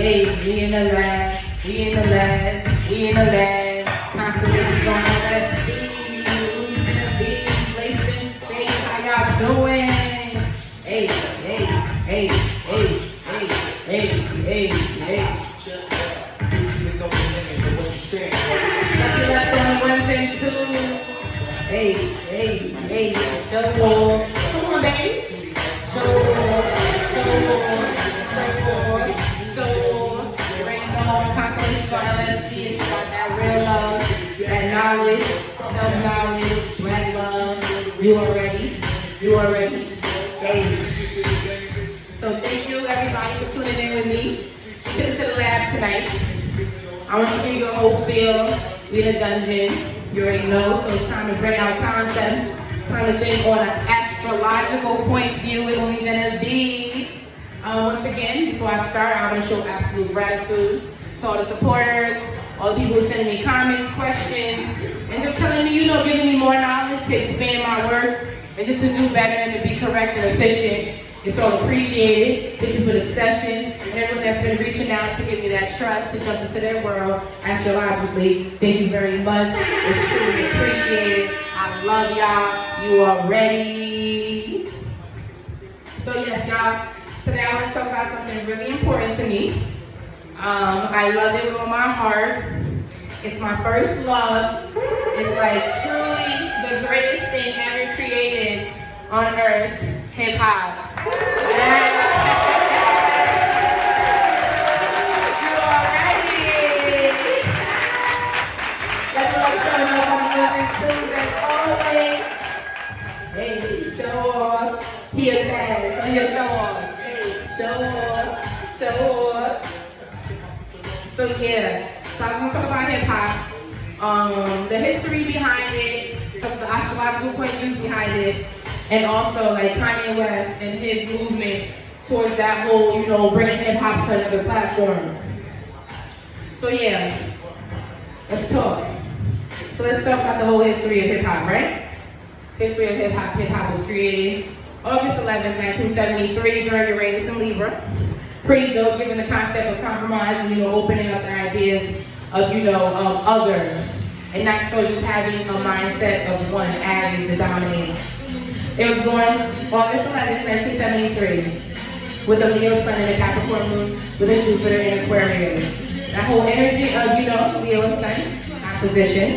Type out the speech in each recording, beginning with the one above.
Hey, we in the lab, we in the lab, we in the lab. Constellations on LSD, Umijenevieve, placed in space. How y'all doing? Hey, hey, hey, hey, hey, hey, hey, hey. Lucky left on 1 and 2. Hey, hey, hey, show off. Come on, baby. Show off, show off, show off. You ready to go on Constellations on LSD? It's about that real love, that knowledge, self-knowledge, red love. You are ready. You are ready. Hey. So thank you everybody for tuning in with me to the lab tonight. I want to give you a whole feel. We're in a dungeon. You already know, so it's time to bring out concepts. It's time to think on an astrological point of view with Umijenevieve. Once again, before I start, I want to show absolute gratitude to all the supporters, all the people who sending me comments, questions, and just telling me, giving me more knowledge to expand my work and just to do better and to be correct and efficient. It's all appreciated. Thank you for the sessions and everyone that's been reaching out to give me that trust to jump into their world astrologically. Thank you very much. It's truly appreciated. I love y'all. You are ready. So yes, y'all, today I want to talk about something really important to me. I love it with all my heart. It's my first love. It's like truly the greatest thing ever created on earth, hip hop. You are ready. Let's show up on as always. Hey, show off. He is sad, so he'll show off. Hey, show off, show off. So yeah, so I'm gonna talk about hip hop, the history behind it, the astrological point of view behind it. And also like Kanye West and his movement towards that whole, bringing hip hop to another platform. So yeah, let's talk. So let's talk about the whole history of hip hop, right? History of hip hop. Hip hop was created August 11th, 1973 during Uranus and Libra. Pretty dope, given the concept of compromise and opening up the ideas of other, and not so just having a mindset of one Aries, the dominating. It was born August 11th, 1973, with a Leo sun and a Capricorn moon, with a Jupiter in Aquarius. That whole energy of, Leo and sun, opposition.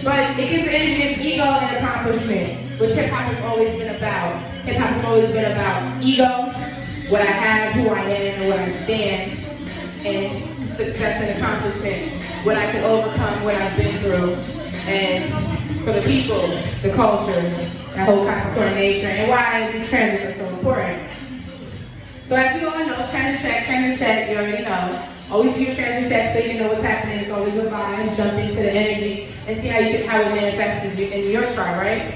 But it gives the energy of ego and accomplishment, which hip-hop has always been about. Hip-hop has always been about ego, what I have, who I am, and what I stand, and success and accomplishment, what I can overcome, what I've been through, and for the people, the culture, that whole Capricorn nature, and why these transits are so important. So as you all know, transit check, you already know. Always do your transit check so you can know what's happening. It's always a vibe, jump into the energy, and see how it manifests in your chart, right?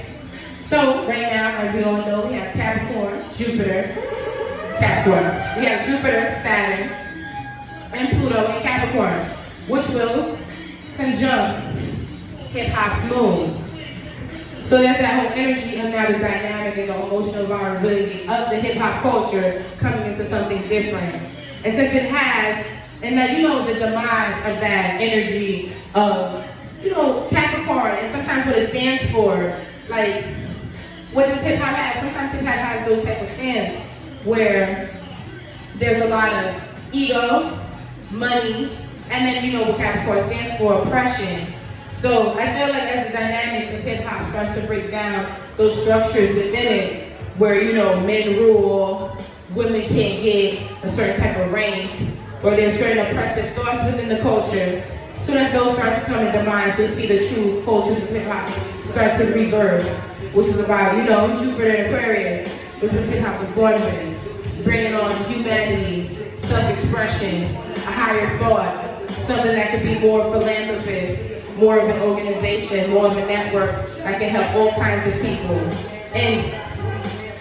So right now, as we all know, we have Capricorn, Jupiter, Capricorn. We have Jupiter, Saturn, and Pluto in Capricorn, which will conjunct hip-hop's moon. So there's that whole energy of now the dynamic and the emotional vulnerability of the hip-hop culture coming into something different. And since it has, and that the demise of that energy of, Capricorn, and sometimes what it stands for, like, what does hip-hop have? Sometimes hip-hop has those type of stands where there's a lot of ego, money, and then what Capricorn stands for, oppression. So I feel like as the dynamics of hip hop starts to break down those structures within it, where men rule, women can't get a certain type of rank, or there's certain oppressive thoughts within the culture. As soon as those start to come into demise, you'll see the true cultures of hip hop start to rebirth, which is about Jupiter and Aquarius, which is hip hop was born with, bringing on humanity, self-expression, a higher thought, something that could be more philanthropist, more of an organization, more of a network that can help all kinds of people. And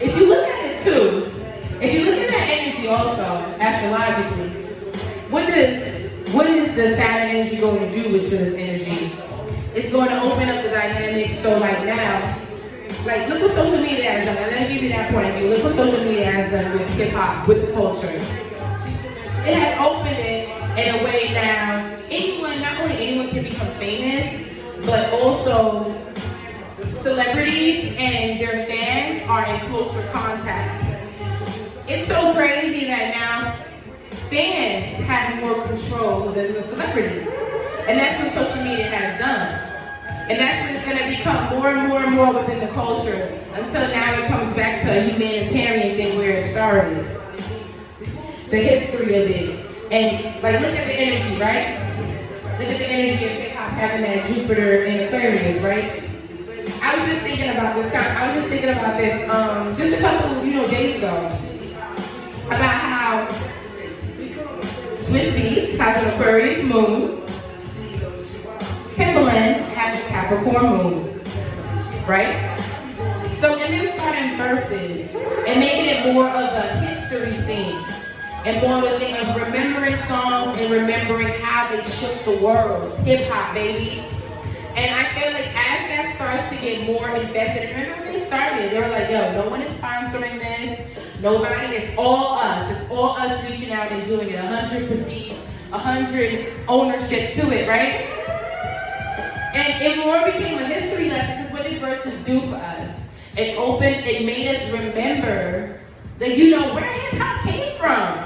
if you look at it too, if you look at that energy also, astrologically, what is the Saturn energy going to do with this energy? It's going to open up the dynamics, so like now, like look what social media has done. Let me give you that point of view. Look what social media has done with hip hop, with the culture. It has opened it in a way now, not only anyone can become famous, but also celebrities and their fans are in closer contact. It's so crazy that now fans have more control than the celebrities. And that's what social media has done. And that's what it's going to become more and more and more within the culture until now it comes back to a humanitarian thing where it started. The history of it. And like, look at the energy, right? Look at the energy of hip-hop having that Jupiter in Aquarius, right? I was just thinking about this just a couple days ago about how Swiss Beats has an Aquarius moon, Timbaland has a Capricorn moon, right? So in them starting verses and making it more of a history thing and more of a thing of remembering songs and remembering how they shook the world, hip hop, baby. And I feel like as that starts to get more invested, remember when they started, they were like, yo, no one is sponsoring this, nobody, it's all us reaching out and doing it, 100 ownership to it, right? And it more became a history lesson because what did verses do for us? It made us remember that, where hip hop came from,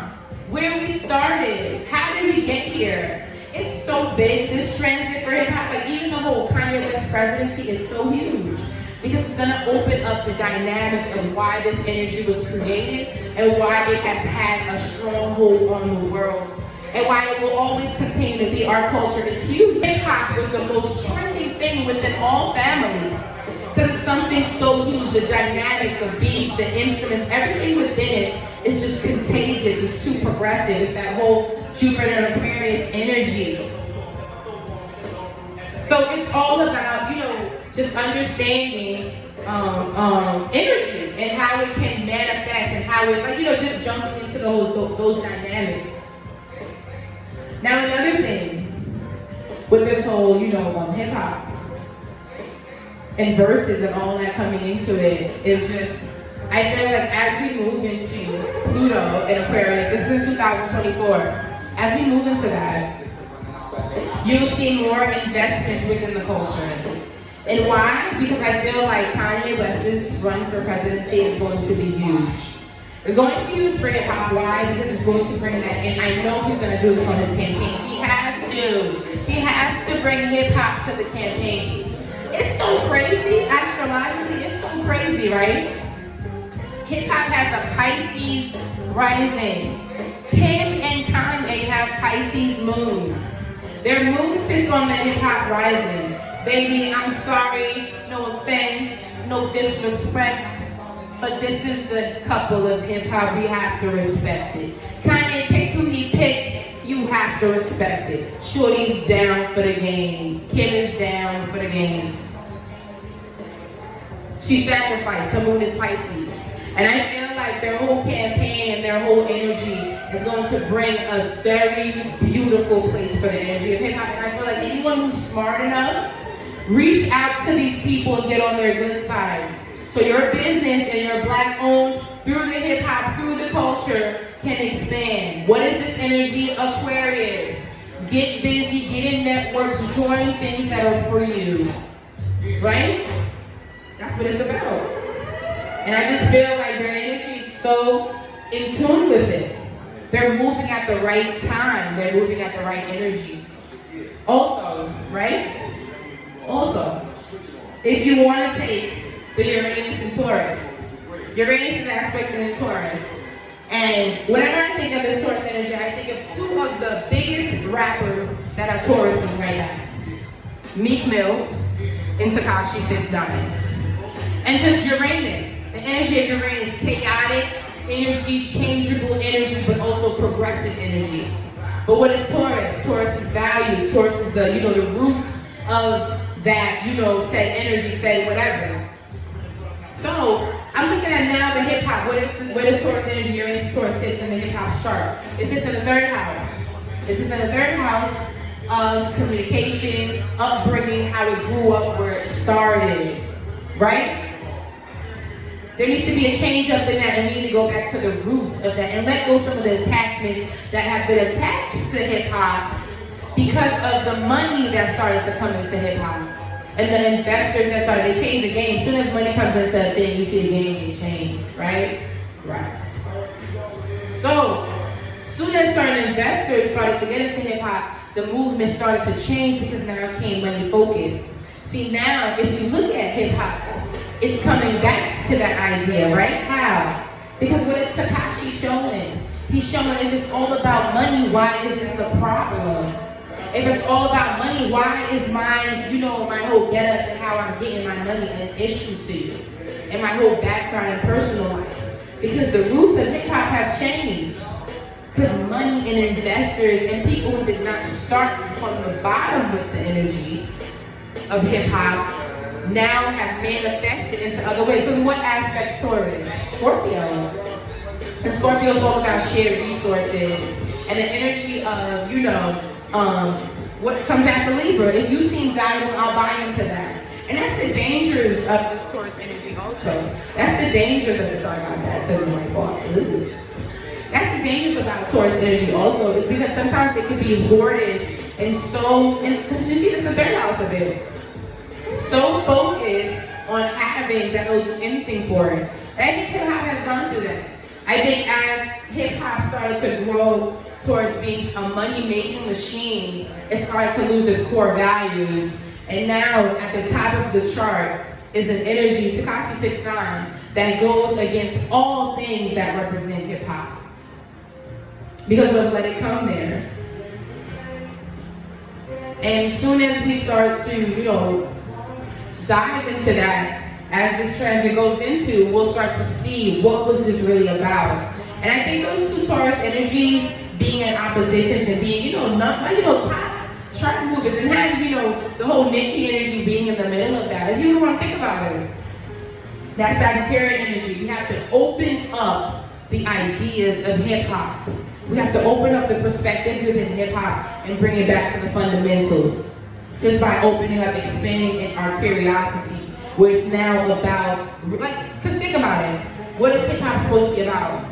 where we started, how did we get here? It's so big, this transit for hip hop, like even the whole Kanye West presidency is so huge because it's gonna open up the dynamics of why this energy was created and why it has had a stronghold on the world. And why it will always continue to be our culture. It's huge. Hip-hop was the most trending thing within all families. Because it's something so huge, the dynamic, the beats, the instruments, everything within it is just contagious. It's too progressive. It's that whole Jupiter and Aquarius energy. So it's all about, just understanding energy and how it can manifest and how it, just jumping into those dynamics. Now another thing with this whole, hip hop and verses and all that coming into it is just, I feel like as we move into Pluto and Aquarius, this is in 2024, as we move into that, you'll see more investments within the culture. And why? Because I feel like Kanye West's run for presidency is going to be huge. It's going to be huge for hip hop. Why? Because it's going to bring that in. I know he's going to do this on his campaign. He has to. He has to bring hip hop to the campaign. It's so crazy. Astrologically, it's so crazy, right? Hip hop has a Pisces rising. Kim and Kanye have Pisces moons. Their moon sits on the hip hop rising. Baby, I'm sorry. No offense. No disrespect. But this is the couple of hip hop, we have to respect it. Kanye picked who he picked, you have to respect it. Shorty's down for the game. Kim is down for the game. She sacrificed, her moon is Pisces. And I feel like their whole campaign and their whole energy is going to bring a very beautiful place for the energy of hip hop. And I feel like anyone who's smart enough, reach out to these people and get on their good side. So your business and your black owned through the hip hop, through the culture can expand. What is this energy? Aquarius. Get busy, get in networks, join things that are for you. Right? That's what it's about. And I just feel like their energy is so in tune with it. They're moving at the right time. They're moving at the right energy. Also, right? Also, if you want to take the Uranus and Taurus. Uranus is aspects in Taurus. And whenever I think of this Taurus energy, I think of two of the biggest rappers that are Tauruses right now. Meek Mill and Tekashi 6ix9ine. And just Uranus. The energy of Uranus, chaotic energy, changeable energy, but also progressive energy. But what is Taurus? Taurus is values. Taurus is the roots of that, said energy, said whatever. So, I'm looking at now the hip hop. Where does Taurus energy, Uranus, Taurus sits in the hip hop chart? It sits in the third house. It sits in the third house of communications, upbringing, how it grew up, where it started, right? There needs to be a change up in that, and we need to go back to the roots of that and let go some of the attachments that have been attached to hip hop because of the money that started to come into hip hop. And the investors that started, they changed the game. As soon as money comes into a thing, you see the game get changed, right? Right. So, soon as certain investors started to get into hip hop, the movement started to change because now it came money focused. See, now, if you look at hip hop, it's coming back to that idea, right? How? Because what is Tekashi showing? He's showing if it's all about money, why is this a problem? If it's all about money, why is my whole getup and how I'm getting my money an issue to you? And my whole background and personal life? Because the roots of hip hop have changed. Because money and investors and people who did not start from the bottom with the energy of hip hop now have manifested into other ways. So what aspects Taurus? Scorpio. And Scorpio is all about shared resources and the energy of, what comes after Libra. If you seem valuable, I'll buy into that. And that's the dangers of this Taurus energy also. That's the dangers of this. Sorry about that. So my fault. That's the dangers about Taurus energy also, is because sometimes it can be hoardish and because you see this in the third house of it. So focused on having that they'll do anything for it. And I think hip hop has gone through that. I think as hip hop started to grow towards being a money-making machine, it started to lose its core values. And now at the top of the chart is an energy, Tekashi 69, that goes against all things that represent hip hop. Because we've let it come there. And as soon as we start to, dive into that, as this transit goes into, we'll start to see what was this really about. And I think those two Taurus energies being in opposition and being, top chart movers and having, the whole Nikki energy being in the middle of that. If you don't want to think about it, that Sagittarian energy, we have to open up the ideas of hip hop. We have to open up the perspectives within hip hop and bring it back to the fundamentals. Just by opening up, expanding our curiosity, where it's now about, because think about it. What is hip hop supposed to be about?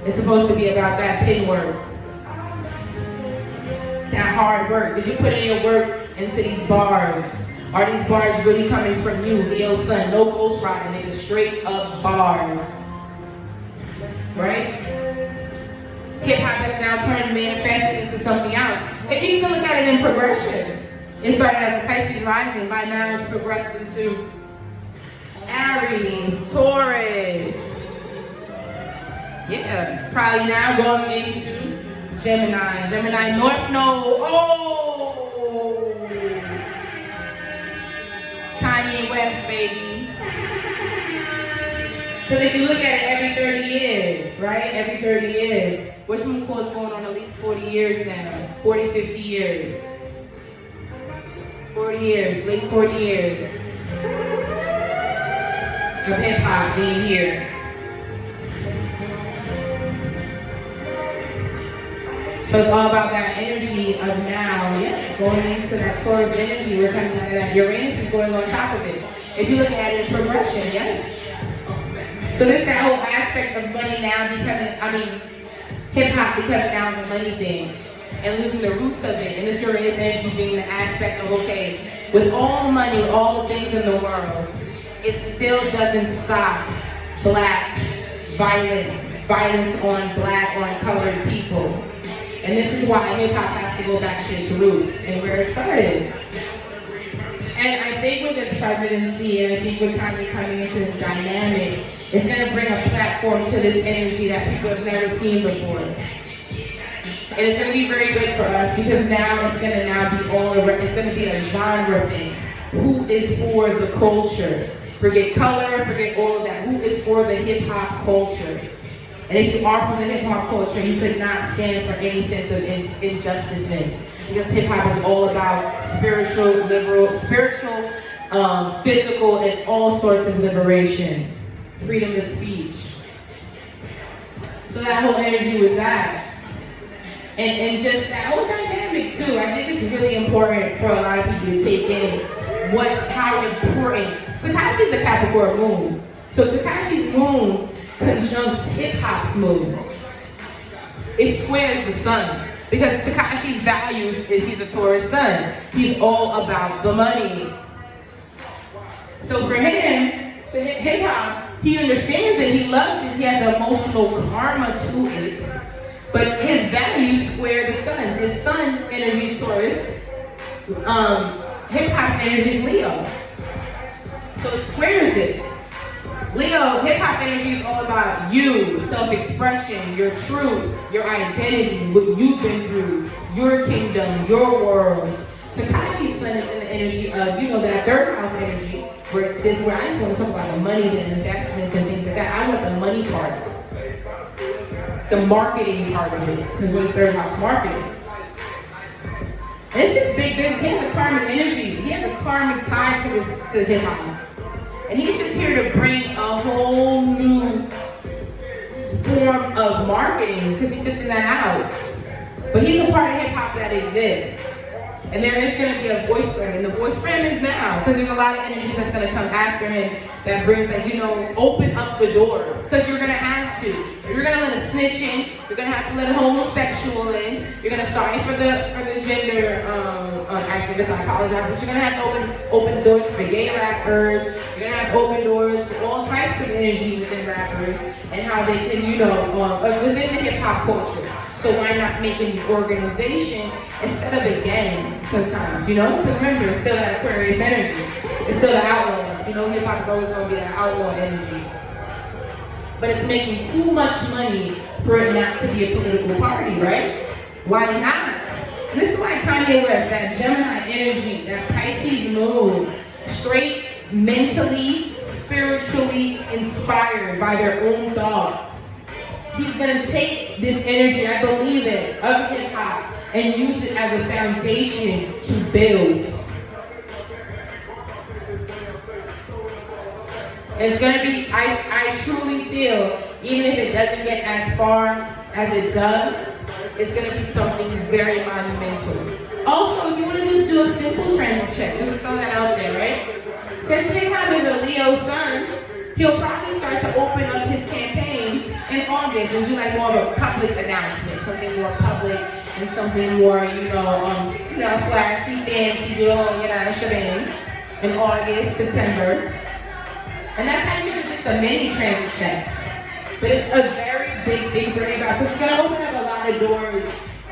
It's supposed to be about that pen work. It's that hard work. Did you put in your work into these bars? Are these bars really coming from you, Leo Sun? No ghost riding, nigga, straight up bars. Right? Hip hop has now turned manifested into something else. And you can look at it in progression. It started as a Pisces rising, by now it's progressed into Aries, Taurus. Yeah, probably now going into Gemini. Gemini North Node. Oh! Kanye West, baby. Because if you look at it every 30 years, right? Every 30 years. Which one course going on at least 40 years now? 40, 50 years. 40 years, late 40 years of hip hop being here. So it's all about that energy of now, going into that Taurus energy. We're coming out of that. Uranus is going on top of it. If you look at it in progression, yes. So there's that whole aspect of money now becoming, hip hop becoming now the money thing. And losing the roots of it, and this Uranus energy being the aspect of, okay, with all the money, with all the things in the world, it still doesn't stop black violence on black, on colored people. And this is why hip hop has to go back to its roots and where it started. And I think with this presidency, and I think with Kanye coming into this dynamic, it's going to bring a platform to this energy that people have never seen before. And it's going to be very good for us because now it's going to it's going to be a genre thing. Who is for the culture? Forget color, forget all of that. Who is for the hip hop culture? And if you are for the hip hop culture, you could not stand for any sense of injusticeness. Because hip hop is all about spiritual, physical, and all sorts of liberation. Freedom of speech. So that whole energy with that. And just that whole dynamic too, I think it's really important for a lot of people to take in how important. Tekashi's a Capricorn moon. So Tekashi's moon conjuncts hip-hop's moon. It squares the sun. Because Tekashi's values is he's a Taurus sun. He's all about the money. So for him, for hip-hop, he understands it, he loves it, he has emotional karma to it. But his values square the sun. His sun energy is Taurus. Hip-hop's energy is Leo. So it squares it. Leo, hip-hop energy is all about you, self-expression, your truth, your identity, what you've been through, your kingdom, your world. Tekashi's sun is in the energy of, that third house energy, where it says, where I just want to talk about the money, the investments, and things like that. I want the money part of it. The marketing part of it, because what is third house marketing? And it's just big business. He has a karmic energy. He has a karmic tie to hip-hop. And he's just here to bring a whole new form of marketing because he sits in that house. But he's a part of hip-hop that exists. And there is going to be a voice for him. And the voice for him is now because there's a lot of energy that's going to come after him that brings, open up the doors. Because you're going to have to. You're going to let a snitch in. You're going to have to let a homosexual in. You're going to, sorry for the gender activists, I apologize, but you're going to have to open doors for gay rappers. You're going to have to open doors for all types of energy within rappers and how they can, within the hip-hop culture. So why not make an organization instead of a gang sometimes, Because remember, it's still that Aquarius energy. It's still the outlaws. Hip-hop is always going to be that outlaw energy. But it's making too much money for it not to be a political party, right? Why not? And this is why Kanye West, that Gemini energy, that Pisces moon, straight mentally, spiritually inspired by their own thoughts. He's going to take this energy, I believe it, of hip-hop and use it as a foundation to build. It's going to be, I truly feel, even if it doesn't get as far as it does, it's going to be something very monumental. Also, if you want to just do a simple transit check, just throw that out there, right? Since hip-hop is a Leo sun, he'll probably start to open up his campaign in August and do more of a public announcement, something more public and something more, flashy, fancy, shebang in August, September. And that's how you do just a mini transit check. But it's a very big brain about because it's going to open up a lot of doors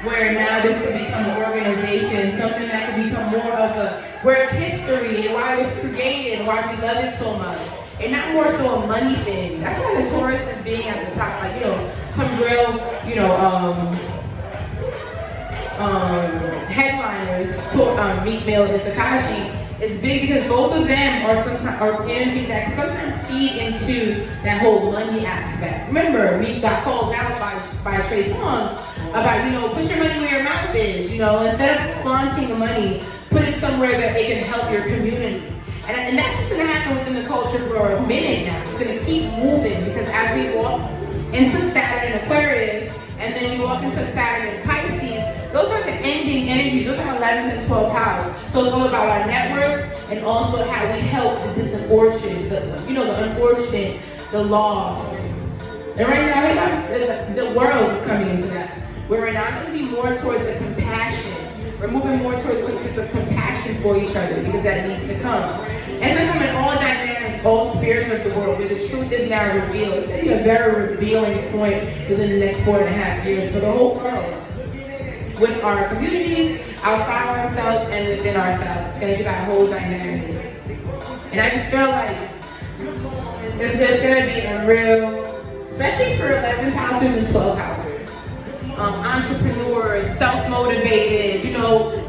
where now this can become an organization, something that can become more of where history and why it was created and why we love it so much. And not more so a money thing. That's why the Taurus is being at the top. Some real, headliners, Meek Mill and Tekashi, it's big because both of them are energy that sometimes feed into that whole money aspect. Remember, Meek got called out by Trey Songz about, put your money where your mouth is, instead of flaunting the money, put it somewhere that it can help your community. And that's just going to happen within the culture for a minute now. It's going to keep moving because as we walk into Saturn and Aquarius, and then you walk into Saturn and Pisces, those are the ending energies. Those are 11th and 12th house. So it's all about our networks and also how we help the disenfortunate, the unfortunate, the lost. And right now, the world is coming into that. We're now going to be more towards the compassion. We're moving more towards a sense of compassion for each other because that needs to come. And then come in all dynamics, all spheres of the world, where the truth is now revealed. It's going to be a very revealing point within the next 4.5 years for the whole world. With our communities, outside of ourselves, and within ourselves. It's going to be that whole dynamic. And I just feel like it's going to be a real, especially for 11th houses and 12th houses. Entrepreneurs, self-motivated,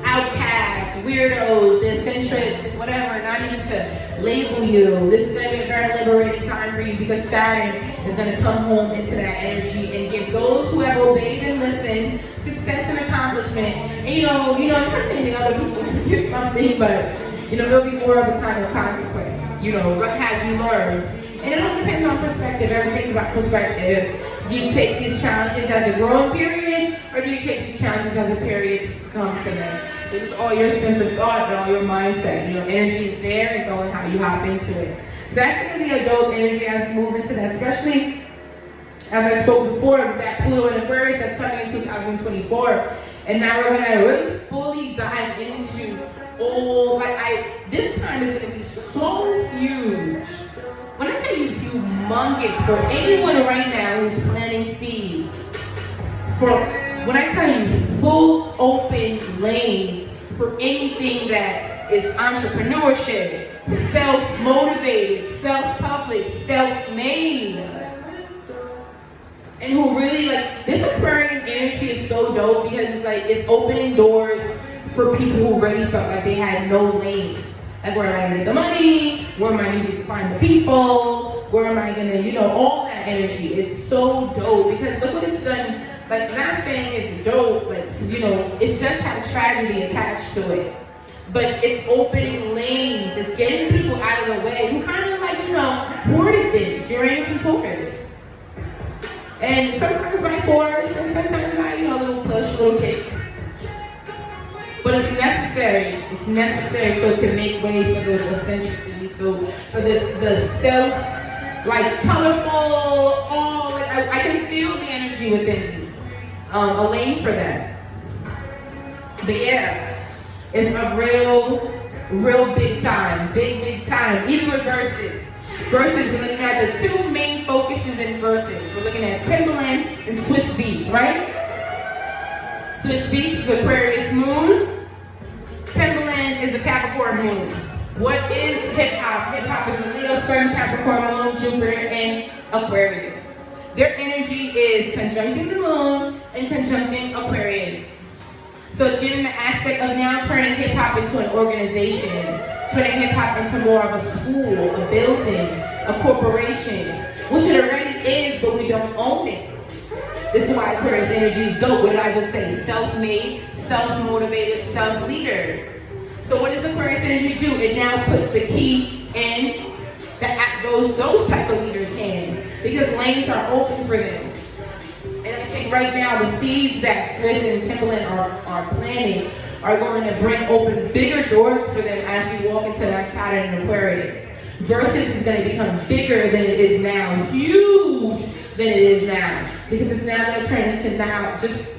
outcasts, weirdos, the eccentrics, whatever, not even to label you. This is going to be a very liberating time for you because Saturn is going to come home into that energy and give those who have obeyed and listened success and accomplishment. And I'm not saying the other people get something, but there'll be more of a time of consequence. What have you learned? And it all depends on perspective. Everything's about perspective. Do you take these challenges as a growing period, or do you take these challenges as a period to succumb to them? This is all your sense of thought and all your mindset. Energy is there. It's all in how you hop into it. That's going to be a dope energy as we move into that, especially as I spoke before, with that Pluto and Aquarius that's coming in 2024. And now we're going to really fully dive into all, this time is going to be so huge. When I tell you humongous, for anyone right now who's planting seeds, when I tell you full open lanes for anything that is entrepreneurship, self-motivated, self-published, self-made, and who really this Aquarian energy is so dope because it's opening doors for people who really felt like they had no lane. Like, where am I gonna get the money? Where am I gonna find the people? Where am I gonna, all that energy. It's so dope because look what it's done. Not saying it's dope, because it does have tragedy attached to it. But it's opening lanes. It's getting people out of the way who kind of hoarded things. Uranus Taurus. And sometimes by force, and sometimes by, little push, little kicks. But it's necessary. It's necessary so it can make way for those eccentricities. So for the self, colorful, I can feel the energy within me. A lane for that. But yeah, it's a real big time. Big time. Even with verses. Verses, we're looking at the two main focuses in verses. We're looking at Timberland and Swiss Beats, right? Swiss Beats is Aquarius moon. Timberland is a Capricorn moon. What is hip-hop? Hip-hop is a Leo, Sun, Capricorn moon, Jupiter, and Aquarius. Their energy is conjuncting the moon and conjuncting Aquarius. So it's giving the aspect of now turning hip-hop into an organization, turning hip-hop into more of a school, a building, a corporation, which it already is, but we don't own it. This is why Aquarius energy is dope. What did I just say? Self-made, self-motivated, self-leaders. So what does Aquarius energy do? It now puts the key in those type of leaders' hands because lanes are open for them. And I think right now the seeds that Swiss and Timberland are planting are going to bring open bigger doors for them as we walk into that Saturn and Aquarius. Versus is going to become bigger than it is now, huge than it is now, because it's now going to turn into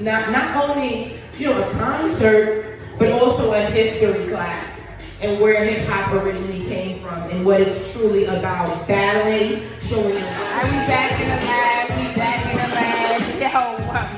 not only a concert, but also a history class and where hip hop originally came from and what it's truly about. Battling, showing. Are we back in the lab? We back in the lab. Yo.